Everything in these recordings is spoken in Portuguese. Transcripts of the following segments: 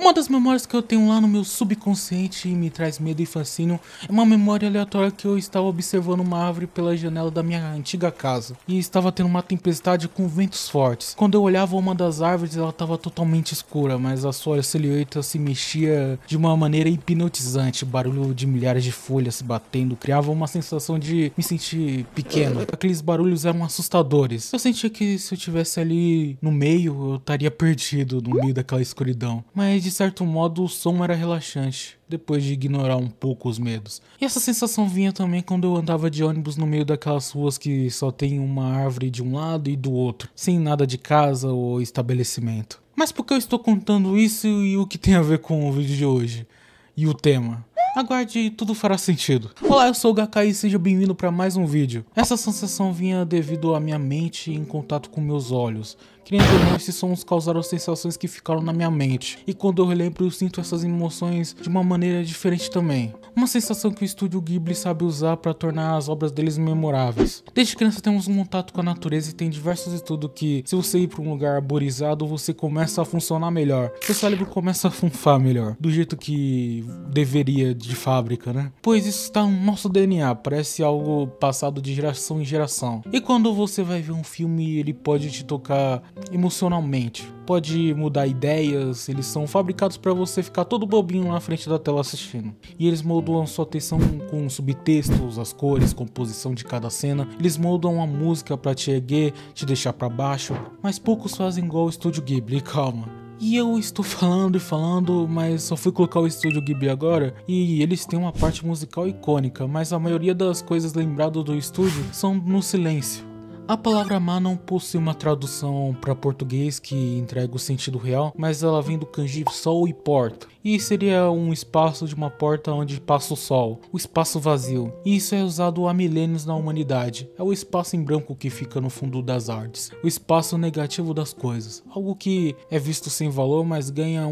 Uma das memórias que eu tenho lá no meu subconsciente e me traz medo e fascínio é uma memória aleatória que eu estava observando uma árvore pela janela da minha antiga casa. E estava tendo uma tempestade com ventos fortes. Quando eu olhava uma das árvores, ela estava totalmente escura, mas a sua silhueta se mexia de uma maneira hipnotizante. O barulho de milhares de folhas se batendo criava uma sensação de me sentir pequeno. Aqueles barulhos eram assustadores. Eu sentia que se eu estivesse ali no meio, eu estaria perdido no meio daquela escuridão. Mas de certo modo o som era relaxante, depois de ignorar um pouco os medos. E essa sensação vinha também quando eu andava de ônibus no meio daquelas ruas que só tem uma árvore de um lado e do outro, sem nada de casa ou estabelecimento. Mas por que eu estou contando isso e o que tem a ver com o vídeo de hoje? E o tema? Aguarde e tudo fará sentido. Olá, eu sou o Gakai e seja bem-vindo para mais um vídeo. Essa sensação vinha devido à minha mente em contato com meus olhos. Querendo ou não, esses sons causaram sensações que ficaram na minha mente. E quando eu relembro, eu sinto essas emoções de uma maneira diferente também. Uma sensação que o estúdio Ghibli sabe usar para tornar as obras deles memoráveis. Desde criança temos um contato com a natureza e tem diversos estudos que, se você ir para um lugar arborizado, você começa a funcionar melhor. Seu cérebro começa a funfar melhor, do jeito que deveria de fábrica, né? Pois isso está no nosso DNA, parece algo passado de geração em geração. E quando você vai ver um filme, ele pode te tocar emocionalmente, pode mudar ideias, eles são fabricados para você ficar todo bobinho na frente da tela assistindo. E eles moldam sua atenção com subtextos, as cores, composição de cada cena. Eles moldam a música para te erguer, te deixar para baixo, mas poucos fazem igual o estúdio Ghibli, calma. E eu estou falando e falando, mas só fui colocar o estúdio Ghibli agora e eles têm uma parte musical icônica, mas a maioria das coisas lembradas do estúdio são no silêncio. A palavra ma não possui uma tradução para português que entrega o sentido real, mas ela vem do kanji sol e porta. E seria um espaço de uma porta onde passa o sol, o espaço vazio. E isso é usado há milênios na humanidade. É o espaço em branco que fica no fundo das artes, o espaço negativo das coisas. Algo que é visto sem valor, mas ganha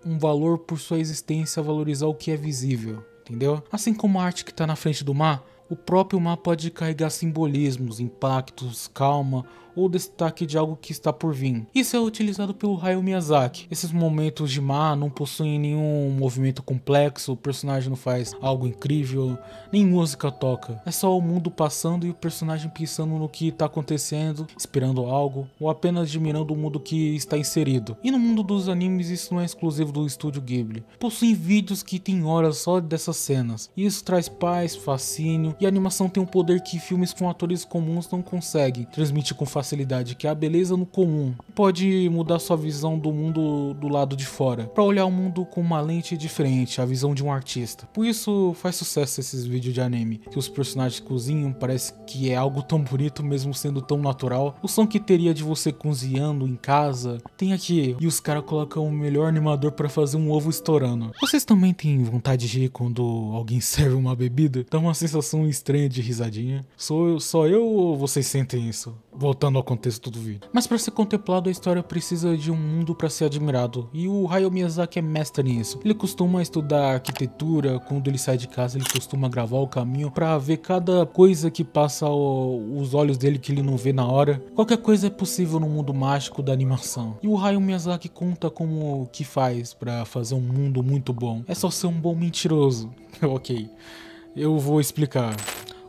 um valor por sua existência a valorizar o que é visível, entendeu? Assim como a arte que está na frente do mar, o próprio mar pode carregar simbolismos, impactos, calma ou destaque de algo que está por vir. Isso é utilizado pelo Hayao Miyazaki. Esses momentos de mar não possuem nenhum movimento complexo, o personagem não faz algo incrível, nem música toca. É só o mundo passando e o personagem pensando no que está acontecendo, esperando algo, ou apenas admirando o mundo que está inserido. E no mundo dos animes isso não é exclusivo do estúdio Ghibli. Possuem vídeos que tem horas só dessas cenas. E isso traz paz, fascínio, e a animação tem um poder que filmes com atores comuns não conseguem transmitir com facilidade, que é a beleza no comum. Pode mudar sua visão do mundo do lado de fora, para olhar o mundo com uma lente diferente, a visão de um artista. Por isso faz sucesso esses vídeos de anime, que os personagens cozinham, parece que é algo tão bonito mesmo sendo tão natural. O som que teria de você cozinhando em casa, tem aqui, e os caras colocam o melhor animador para fazer um ovo estourando. Vocês também têm vontade de rir quando alguém serve uma bebida? Dá uma sensação estranha de risadinha. Só eu ou vocês sentem isso? Voltando ao contexto do vídeo. Mas para ser contemplado, a história precisa de um mundo para ser admirado. E o Hayao Miyazaki é mestre nisso. Ele costuma estudar arquitetura, quando ele sai de casa ele costuma gravar o caminho para ver cada coisa que passa os olhos dele que ele não vê na hora. Qualquer coisa é possível no mundo mágico da animação. E o Hayao Miyazaki conta como que faz para fazer um mundo muito bom. É só ser um bom mentiroso. Ok, eu vou explicar.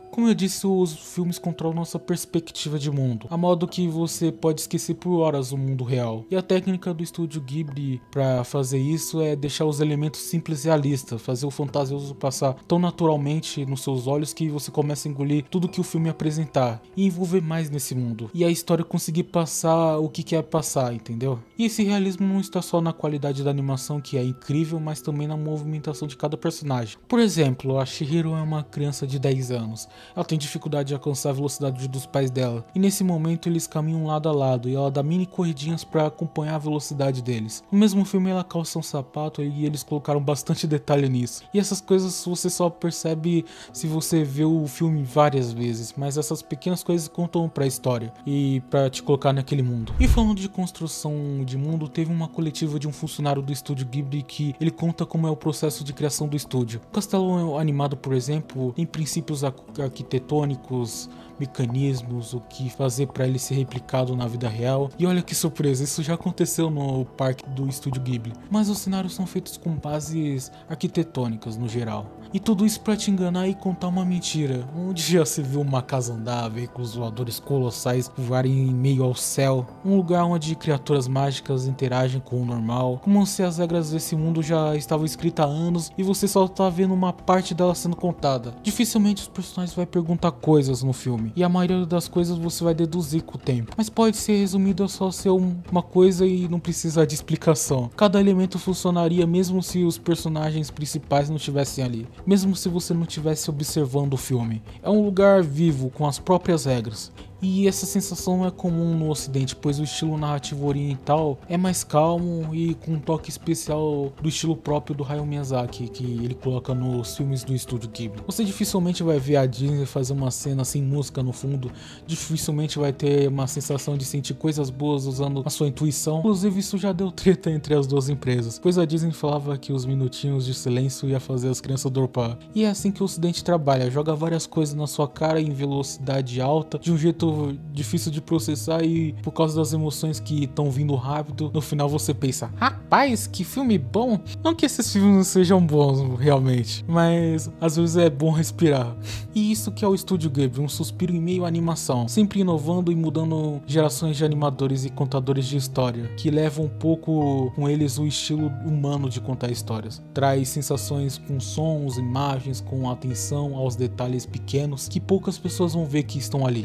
Como eu disse, os filmes controlam nossa perspectiva de mundo, a modo que você pode esquecer por horas o mundo real. E a técnica do estúdio Ghibli para fazer isso é deixar os elementos simples e realistas, fazer o fantasioso passar tão naturalmente nos seus olhos que você começa a engolir tudo que o filme apresentar e envolver mais nesse mundo. E a história conseguir passar o que quer passar, entendeu? E esse realismo não está só na qualidade da animação, que é incrível, mas também na movimentação de cada personagem. Por exemplo, a Chihiro é uma criança de 10 anos. Ela tem dificuldade de alcançar a velocidade dos pais dela, e nesse momento eles caminham lado a lado e ela dá mini corridinhas para acompanhar a velocidade deles. No mesmo filme ela calça um sapato e eles colocaram bastante detalhe nisso. E essas coisas você só percebe se você vê o filme várias vezes, mas essas pequenas coisas contam para a história e para te colocar naquele mundo. E falando de construção de mundo, teve uma coletiva de um funcionário do estúdio Ghibli que ele conta como é o processo de criação do estúdio. O castelo animado, por exemplo, tem princípios arquitetônicos mecanismos, o que fazer para ele ser replicado na vida real. E olha que surpresa, isso já aconteceu no parque do Estúdio Ghibli. Mas os cenários são feitos com bases arquitetônicas no geral. E tudo isso para te enganar e contar uma mentira. Onde já se viu uma casa andar, veículos voadores colossais voarem em meio ao céu, um lugar onde criaturas mágicas interagem com o normal, como se as regras desse mundo já estavam escritas há anos e você só tá vendo uma parte dela sendo contada. Dificilmente os personagens vão perguntar coisas no filme, e a maioria das coisas você vai deduzir com o tempo, mas pode ser resumido a só ser uma coisa e não precisa de explicação. Cada elemento funcionaria mesmo se os personagens principais não estivessem ali, mesmo se você não estivesse observando o filme. É um lugar vivo com as próprias regras. E essa sensação é comum no ocidente, pois o estilo narrativo oriental é mais calmo e com um toque especial do estilo próprio do Hayao Miyazaki, que ele coloca nos filmes do Estúdio Ghibli. Você dificilmente vai ver a Disney fazer uma cena sem música no fundo, dificilmente vai ter uma sensação de sentir coisas boas usando a sua intuição. Inclusive isso já deu treta entre as duas empresas, pois a Disney falava que os minutinhos de silêncio ia fazer as crianças dropar. E é assim que o ocidente trabalha, joga várias coisas na sua cara em velocidade alta, de um jeito difícil de processar, e por causa das emoções que estão vindo rápido, no final você pensa: rapaz, que filme bom. Não que esses filmes não sejam bons realmente, mas às vezes é bom respirar. E isso que é o Estúdio Ghibli, um suspiro em meio à animação, sempre inovando e mudando gerações de animadores e contadores de história, que levam um pouco com eles o estilo humano de contar histórias. Traz sensações com sons, imagens, com atenção aos detalhes pequenos que poucas pessoas vão ver que estão ali.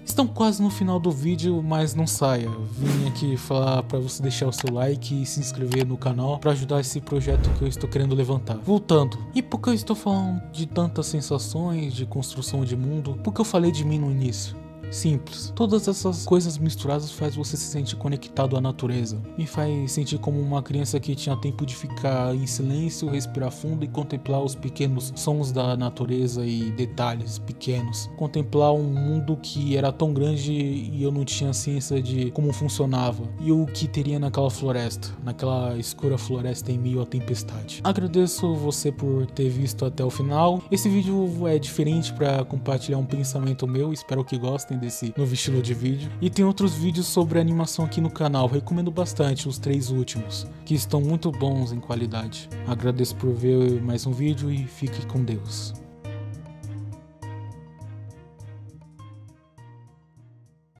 Estão quase no final do vídeo, mas não saia. Vim aqui falar para você deixar o seu like e se inscrever no canal para ajudar esse projeto que eu estou querendo levantar. Voltando, e por que eu estou falando de tantas sensações, de construção de mundo? Porque eu falei de mim no início. Simples. Todas essas coisas misturadas faz você se sentir conectado à natureza. Me faz sentir como uma criança que tinha tempo de ficar em silêncio, respirar fundo e contemplar os pequenos sons da natureza e detalhes pequenos. Contemplar um mundo que era tão grande e eu não tinha ciência de como funcionava. E o que teria naquela floresta, naquela escura floresta em meio à tempestade. Agradeço você por ter visto até o final. Esse vídeo é diferente para compartilhar um pensamento meu, espero que gostem desse novo estilo de vídeo. E tem outros vídeos sobre animação aqui no canal, recomendo bastante os 3 últimos, que estão muito bons em qualidade. Agradeço por ver mais um vídeo e fique com Deus.